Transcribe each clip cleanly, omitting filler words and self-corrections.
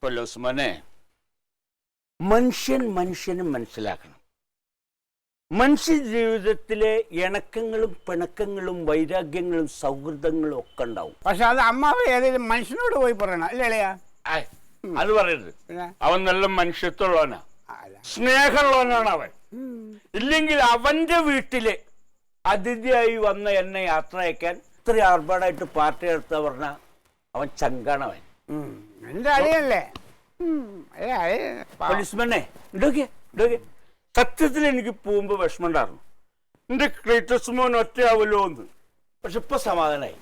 പൊല്ലോസ്മാനെ, മനുഷ്യന് മനസ്സിലാക്കണം. മനുഷ്യ ജീവിതത്തിലെ ഇണക്കങ്ങളും പിണക്കങ്ങളും വൈരാഗ്യങ്ങളും സൗഹൃദങ്ങളും ഒക്കെ ഉണ്ടാവും. പക്ഷെ അത് അമ്മാവ് ഏതെങ്കിലും മനുഷ്യനോട് പോയി പറയണം അല്ലേ? അത് പറയരുത്. അവൻ നല്ല മനുഷ്യത്വമുള്ളവനാ, സ്നേഹമുള്ളവനാണ് അവൻ. ഇല്ലെങ്കിൽ അവന്റെ വീട്ടില് അതിഥിയായി വന്ന എന്നെ യാത്ര അയക്കാൻ ഇത്ര ആർഭാടായിട്ട് പാർട്ടി നടത്താൻ പറഞ്ഞ അവൻ ചങ്കാണവൻ. എന്റെ അളിയല്ലേ പോലീസ്മാനെ. ഇടോക്കെ സത്യത്തിൽ എനിക്ക് പോകുമ്പോ വിഷമം ഉണ്ടായിരുന്നു. എന്റെ ക്ലീറ്റസ് മോൻ ഒറ്റയാവല്ലോ എന്ന്. പക്ഷെ ഇപ്പൊ സമാധാനായി.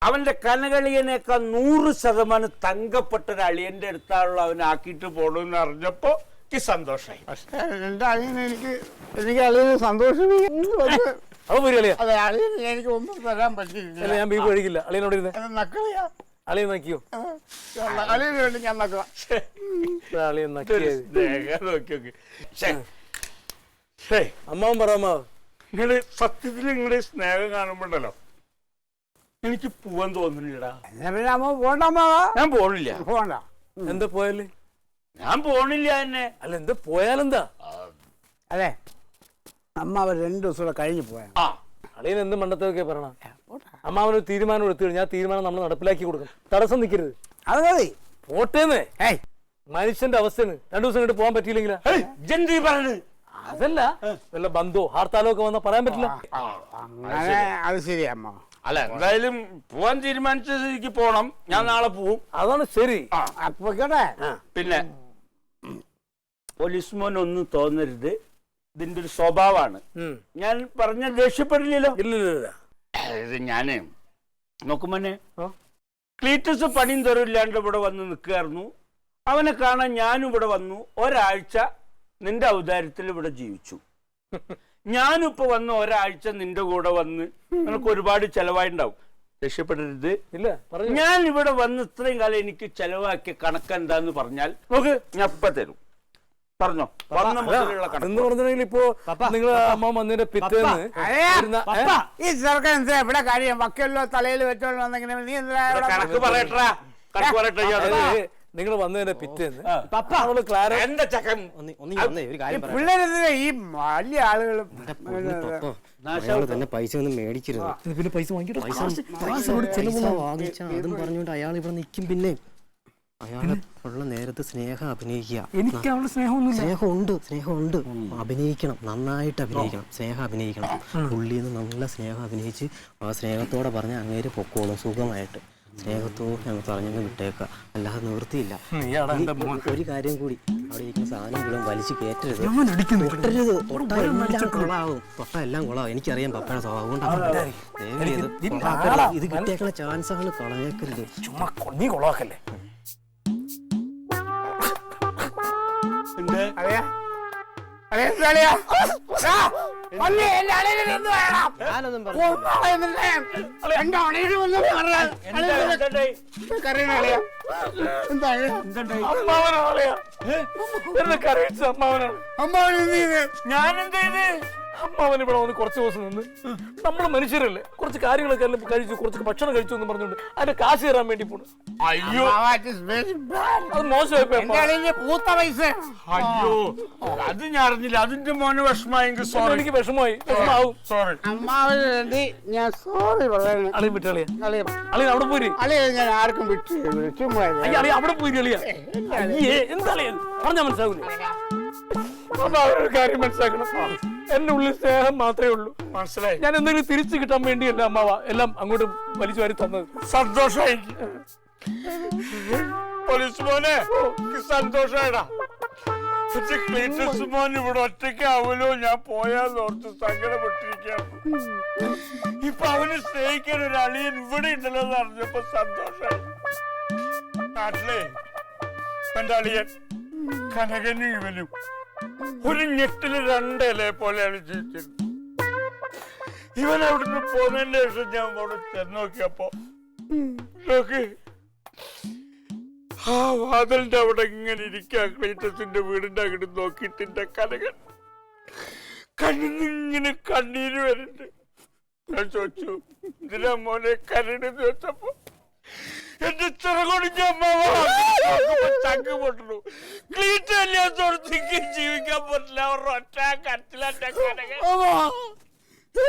അവന്റെ കനകളിയനേക്കാൾ 100% തങ്കപ്പെട്ട ഒരു അളിയന്റെ അടുത്താണല്ലോ അവനാക്കിയിട്ട് പോണെന്ന് അറിഞ്ഞപ്പോ എനിക്ക് സന്തോഷമായി. പക്ഷെ എന്റെ അളിയന് എനിക്ക് അളിയന് സന്തോഷം അതെ. അളിയന് എനിക്ക് ഒന്നും തരാൻ പറ്റില്ല. ഞാൻ ബീഫ് കഴിക്കില്ല. അളിയനോട് നക്കളിയാ. അളിയൻ നക്കിയോ? അളിയന് വേണ്ടി ഞാൻ നക്കുക. അളിയൻ നക്കി. അമ്മാവൻ പറ. അമ്മാവ് നിങ്ങള് സത്യത്തിൽ നിങ്ങളുടെ സ്നേഹം കാണുമ്പോണ്ടല്ലോ എനിക്ക് പോവാൻ തോന്നുന്നില്ലടാ. അമ്മ പോണ്ട അമ്മാവാ. ഞാൻ പോണില്ല. പോണ്ട. എന്താ പോയാല്? ഞാൻ പോണില്ല തന്നെ. അല്ല, എന്താ പോയാലെന്താ? അതെ, അമ്മാവ് 2 ദിവസം കൂടെ കഴിഞ്ഞ് പോയാ. അളിയൻ എന്ത് മണ്ടത്തൊക്കെ പറയണ? അമ്മാവനൊരു തീരുമാനം എടുത്തു കഴിഞ്ഞാൽ ആ തീരുമാനം നമ്മൾ നടപ്പിലാക്കി കൊടുക്കണം. തടസ്സം നിൽക്കരുത്. അത് മതി. പോട്ടേന്ന് മനുഷ്യന്റെ അവസ്ഥയാണ്. 2 ദിവസം കഴിഞ്ഞിട്ട് പോകാൻ പറ്റിയില്ലെങ്കിലാ? അതല്ല, വല്ല ബന്ധോ ഹർത്താലോ ഒക്കെ വന്നാൽ പറയാൻ പറ്റില്ല. അങ്ങനെ അത് ശരി അമ്മ. അല്ല, എന്തായാലും പോവാൻ തീരുമാനിച്ച സ്ഥിതിക്ക് പോണം. ഞാൻ നാളെ പോവും. അതാണ് ശരി. പോയിക്കോട്ടെ. പിന്നെ പോലീസ് മോൻ ഒന്നും തോന്നരുത്, ഇതിന്റെ ഒരു സ്വഭാവമാണ്. ഞാൻ പറഞ്ഞ ദേഷ്യപ്പെടില്ലല്ലോ? ഇല്ല. ഇത് ഞാന് നോക്കുമ്പോനെ ക്ലീറ്റസ് പണിയും തരവില്ലാണ്ട് ഇവിടെ വന്ന് നിൽക്കുകയായിരുന്നു. അവനെ കാണാൻ ഞാനും ഇവിടെ വന്നു. ഒരാഴ്ച നിന്റെ ഔദാര്യത്തിൽ ഇവിടെ ജീവിച്ചു. ഞാനിപ്പോ വന്ന് ഒരാഴ്ച നിന്റെ കൂടെ വന്ന് നിനക്ക് ഒരുപാട് ചെലവായിട്ടുണ്ടാവും. രക്ഷപ്പെടരുത്. ഇല്ല, ഞാൻ ഇവിടെ വന്ന് ഇത്രയും കാലം എനിക്ക് ചെലവാക്കിയ കണക്കെന്താന്ന് പറഞ്ഞാൽ നമുക്ക് ഞാൻ ഇപ്പൊ തരും. പറഞ്ഞോ. എന്ന് പറഞ്ഞിട്ടുണ്ടെങ്കിൽ ഇപ്പോ നിങ്ങൾ അമ്മ വന്നതിന്റെ പിറ്റേന്ന് ഈ ചെറുക്കൻ എന്താ ഇവിടെ കാര്യം? വക്കല്ലോ തലയിൽ വെച്ചോളൂ. നീ കണക്ക് പറയട്ടാ. നിങ്ങൾ വന്നതിന്റെ പിറ്റേന്ന് പിള്ളേരെ ഈ വലിയ ആളുകളും തന്നെ പൈസ ഒന്നും മേടിക്കരുത്. പിന്നെ പൈസ വാങ്ങിച്ച അതും പറഞ്ഞോണ്ട് അയാൾ ഇവിടെ നിൽക്കും. പിന്നെ അയാളെ ഉള്ള നേരത്ത് സ്നേഹം അഭിനയിക്കുക. എനിക്ക് അവളുടെ സ്നേഹമുണ്ട്. അഭിനയിക്കണം, നന്നായിട്ട് അഭിനയിക്കണം, സ്നേഹം അഭിനയിക്കണം. പുള്ളിന്ന് നല്ല സ്നേഹം അഭിനയിച്ച് ആ സ്നേഹത്തോടെ പറഞ്ഞ അങ്ങേര് പൊക്കോളും സുഖമായിട്ട്. സ്നേഹത്തോട് ഞങ്ങൾ പറഞ്ഞങ്ങ് വിട്ടേക്കുക, അല്ലാതെ നിവൃത്തിയില്ല. ഒരു കാര്യം കൂടി, അവിടെ ഇരിക്കുന്ന സാധനം മുഴുവൻ വലിച്ചു കയറ്റരുത്. തൊട്ടാ എല്ലാം കൊളാവും. എനിക്കറിയാം പപ്പയുടെ സ്വഭാവം കൊണ്ടാണ്. ഇത് കിട്ടിയേക്കുന്ന ചാൻസാണ്, കളഞ്ഞേക്കരുത്. ചുമ്മാ നീ കൊളാക്കല്ലേ. അമ്മാവൻ ഇവിടെ വന്ന് കുറച്ച് ദിവസം നിന്ന് നമ്മള് മനുഷ്യരല്ലേ, കുറച്ച് കാര്യങ്ങളൊക്കെ എല്ലാം കഴിച്ചു, കുറച്ച് ഭക്ഷണം കഴിച്ചു എന്ന് പറഞ്ഞുകൊണ്ട് അതിന്റെ കാശ് തരാൻ വേണ്ടി പോണു. അയ്യോ, അത് മോശമായി. അയ്യോ, അത് ഞാൻ അറിഞ്ഞില്ല. അതിന്റെ മോന് വിഷമായെങ്കിൽ സോറി. എനിക്ക് വിഷമമായി. വിഷമാവും. സോറി. അമ്മാവന് വേണ്ടി ഞാൻ സോറി പറയുന്നു. അളിയും വിട്ടളിയ. അളിയ അവിടെ പോയി. അളിയ ഞാൻ ആർക്കും വിട്ടു. അളിയ അവിടെ പോയി. അളിയ എന്താ പറഞ്ഞാൽ മനസ്സിലാവൂലേ? ഒരു കാര്യം മനസ്സിലാക്കണം, എന്റെ ഉള്ളിൽ സ്നേഹം മാത്രമേ ഉള്ളൂ. മനസ്സിലായി. ഞാൻ എന്തെങ്കിലും തിരിച്ചു കിട്ടാൻ വേണ്ടിയല്ല അമ്മാവ എല്ലാം അങ്ങോട്ട് വലിച്ചു വാരി തന്നത്. സന്തോഷമായി പോലീസ് മോനെ, സന്തോഷായിടാ. പക്ഷെ ക്ലീറ്റസ് മോൻ ഇവിടെ ഒറ്റയ്ക്കാവൂലോ, ഞാൻ പോയാലോർത്ത് സങ്കടപ്പെട്ടിരിക്കുകയാണ്. ഇപ്പൊ അവന് സ്നേഹിക്കാൻ ഒരു അളിയൻ ഇവിടെ ഉണ്ടല്ലോ എന്ന് അറിഞ്ഞപ്പോ സന്തോഷായി. നാട്ടിലെ എന്റെ അളിയൻ കനകനും ഇവനും ഒരു ഞെട്ടില് 2 ഇലയെ പോലെയാണ് ജീവിച്ചിരുന്നത്. ഇവൻ അവിടുന്ന് പോന്നതിന്റെ ശേഷം ഞാൻ അവിടെ ചെന്ന് നോക്കിയപ്പോ ആ വാതിലിന്റെ അവിടെ ഇങ്ങനെ ഇരിക്കുക. ക്ലീറ്റസിന്റെ വീടിന്റെ അങ്ങോട്ട് നോക്കിയിട്ട് എന്റെ കനകൻ കണ്ണിന്നിങ്ങനെ കണ്ണീര് വരുന്നുണ്ട്. ഞാൻ ചോദിച്ചു, ഇതിനാ മോനെ കരണെന്ന് ചോദിച്ചപ്പോ എന്റെ ചിറകൊടിഞ്ഞ അമ്മ പൊട്ടു. ക്ലീറ്റ് കല്യാണത്തോടത്തേക്ക് ജീവിക്കാൻ പറ്റില്ല. അവരുടെ ഒറ്റ കരച്ചിലെ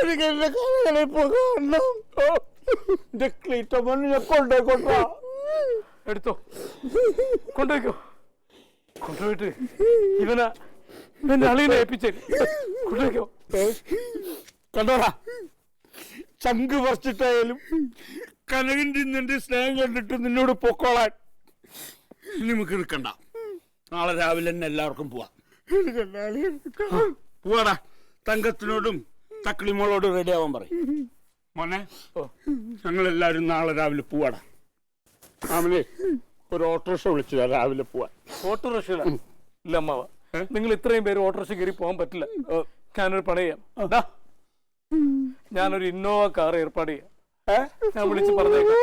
എനിക്ക് എന്റെ കഥകളെ ഇപ്പൊ കാണണം. ക്ലീറ്റമ്മനെ കൊണ്ടോട്ടാ. എടുത്തോ, കൊണ്ടുപോയിക്കോ. കൊണ്ടുപോയിട്ട് ഇവനെ എന്റെ അളിയനെ ഏൽപ്പിച്ചേ. കൊണ്ടുപോയിക്കോ. കണ്ടോടാ, ചങ്ക് പറിച്ചിട്ടായാലും കനകിന്റെ നിന്റെ സ്നേഹം കണ്ടിട്ട് നിന്നോട് പൊക്കോളാൻ ഇനി നമുക്ക് നിൽക്കണ്ട. നാളെ രാവിലെ തന്നെ എല്ലാവർക്കും പോവാം. പോവാടാ. തങ്കത്തിനോടും തക്കളിമോളോടും റെഡി ആവാൻ പറയും. മോനെ, ഞങ്ങളെല്ലാവരും നാളെ രാവിലെ പോവാടാ. മാമനെ ഒരു ഓട്ടോറിക്ഷ വിളിച്ചതാ രാവിലെ പോവാൻ. ഓട്ടോറിക്ഷ ഇല്ല അമ്മാവ, നിങ്ങൾ ഇത്രയും പേര് ഓട്ടോറിക്ഷ കയറി പോകാൻ പറ്റില്ല. ഞാനൊരു പണി ചെയ്യാം. ഞാനൊരു ഇന്നോവ കാർ ഏർപ്പാട് ചെയ്യാം. ഞാൻ വിളിച്ച് പറഞ്ഞേക്കാം.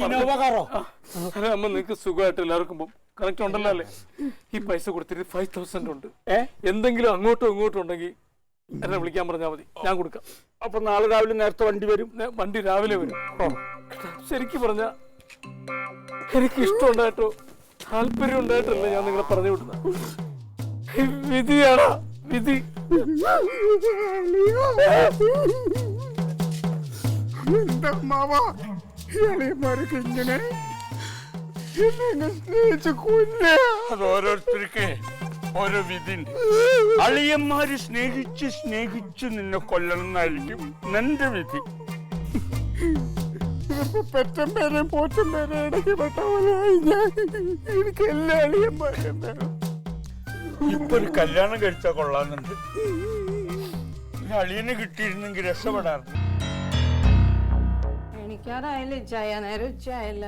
ഇന്നോവ കാറോ? അല്ല അമ്മ, നിങ്ങക്ക് സുഖമായിട്ട് എല്ലാവർക്കും പോകും. കറക്റ്റ് ഉണ്ടല്ലോ അല്ലേ? ഈ പൈസ കൊടുത്തിട്ട് 5000 ഉണ്ട്. എന്തെങ്കിലും അങ്ങോട്ടും ഇങ്ങോട്ടും ഉണ്ടെങ്കിൽ എന്നെ വിളിക്കാൻ പറഞ്ഞാൽ മതി, ഞാൻ കൊടുക്കാം. അപ്പൊ നാളെ രാവിലെ നേരത്തെ വണ്ടി വരും? വണ്ടി രാവിലെ വരും. ശരിക്കും പറഞ്ഞ എനിക്ക് ഇഷ്ടം ഉണ്ടായിട്ടോ താല്പര്യം ഉണ്ടായിട്ടല്ല ഞാൻ നിങ്ങളെ പറഞ്ഞു വിടുന്നത്. വിധിയാടാ, വിധി. മാമാർക്ക് ഇങ്ങനെ സ്നേഹിച്ച് കൊല്ല. അത് ഓരോരുത്തർക്ക് ഓരോ വിധിണ്ട്. അളിയന്മാര് സ്നേഹിച്ച് സ്നേഹിച്ച് നിന്നെ കൊല്ലണം എന്നായിരിക്കും നിന്റെ വിധി. പെറ്റമ്പേരെയും പോച്ചമ്പേരെ ഇടയ്ക്ക് പെട്ട പോലെയായി ഞാൻ. എനിക്ക് എല്ലാ അളിയന്മാരും വേണം. ഇപ്പൊ ഒരു കല്യാണം കഴിച്ചാൽ കൊള്ളാന്നുണ്ട്. അളിയന് കിട്ടിയിരുന്നെങ്കിൽ രക്ഷപ്പെടാറുണ്ട്. എനിക്കതായാലും ചായ നേരം ഉച്ചയായല്ല.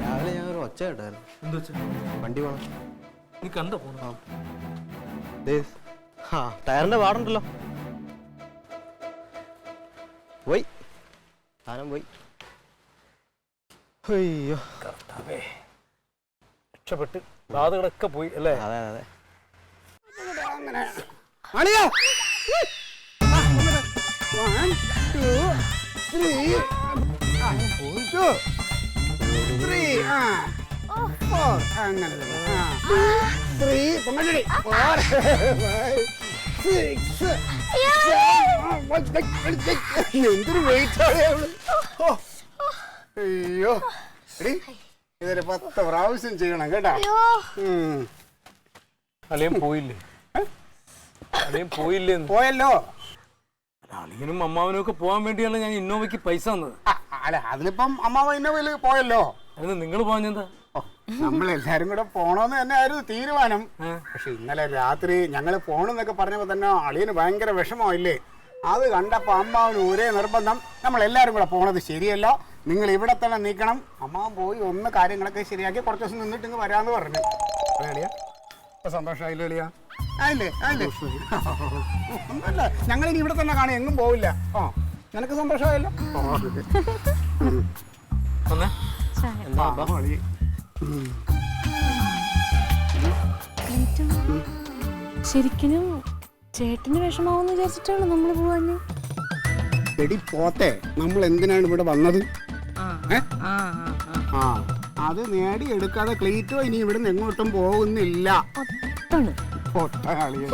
രാവിലെ ഞാൻ ഒരു ഒച്ച കേട്ടായിരുന്നു. എന്താ വെച്ചാ വണ്ടി പോണം. നീ കണ്ടോ പോണോ? ടയറിന്റെ പാടുണ്ടല്ലോ. പോയി, സാധനം പോയി. അയ്യോ, രക്ഷപ്പെട്ട് ബാധകളൊക്കെ പോയി അല്ലേ? അതെ അതെ. അളിയാ 1 2 3 2 3 4 അങ്ങനെ 3 പൊങ്ങലടി 4 5 6 എന്തൊരു വെയിറ്റ് അയ്യോ എടി ഇതൊരു 10 പ്രാവശ്യം ചെയ്യണം കേട്ടാ. അളിയൻ പോയില്ലേ? അളിയൻ പോയില്ലേ? പോയല്ലോ. അളിയനും അമ്മാവനും ഒക്കെ പോകാൻ വേണ്ടിയാണ് ഞാൻ ഇന്നോവയ്ക്ക് പൈസ തന്നത്. അല്ല അതിലിപ്പം അമ്മാവ ഇന്നോവയില് പോയല്ലോ. അതിന് നിങ്ങൾ പോകാഞ്ഞെന്താ? നമ്മളെല്ലാരും കൂടെ പോണോന്ന് തന്നെ ആയിരുന്നു തീരുമാനം. പക്ഷെ ഇന്നലെ രാത്രി ഞങ്ങള് പോണെന്നൊക്കെ പറഞ്ഞപ്പോ തന്നെ അളിയന് ഭയങ്കര വിഷമമില്ലേ. അത് കണ്ടപ്പോ അമ്മാവന് ഒരേ നിർബന്ധം, നമ്മൾ എല്ലാരും കൂടെ പോണത് ശരിയല്ല, നിങ്ങൾ ഇവിടെ തന്നെ നിൽക്കണം. അമ്മാവൻ പോയി ഒന്ന് കാര്യങ്ങളൊക്കെ ശരിയാക്കി കുറച്ച് ദിവസം നിന്നിട്ട് ഇങ്ങ് വരാന്ന് പറഞ്ഞു. അളിയാ ഇപ്പൊ സന്തോഷമായില്ലേ അളിയാ? ആയില്ലേ ആയില്ലേ? ഒന്നുമില്ല, ഞങ്ങളിനി ഇവിടെ തന്നെ കാണാം, എങ്ങും പോവില്ല. നിനക്ക് സന്തോഷമായല്ലോ? ശരിക്കും ചേട്ടന് വിഷമാവെന്ന് വിചാരിച്ചിട്ടാണ് നമ്മൾ പോവാന്. എടി പോത്തെ, നമ്മൾ എന്തിനാണ് ഇവിടെ വന്നത്? അത് നേടിയെടുക്കാതെ ക്ലീറ്റോ ഇനി ഇവിടുന്ന് എങ്ങോട്ടും പോകുന്നില്ല. അതാണ് പൊട്ട കളിയ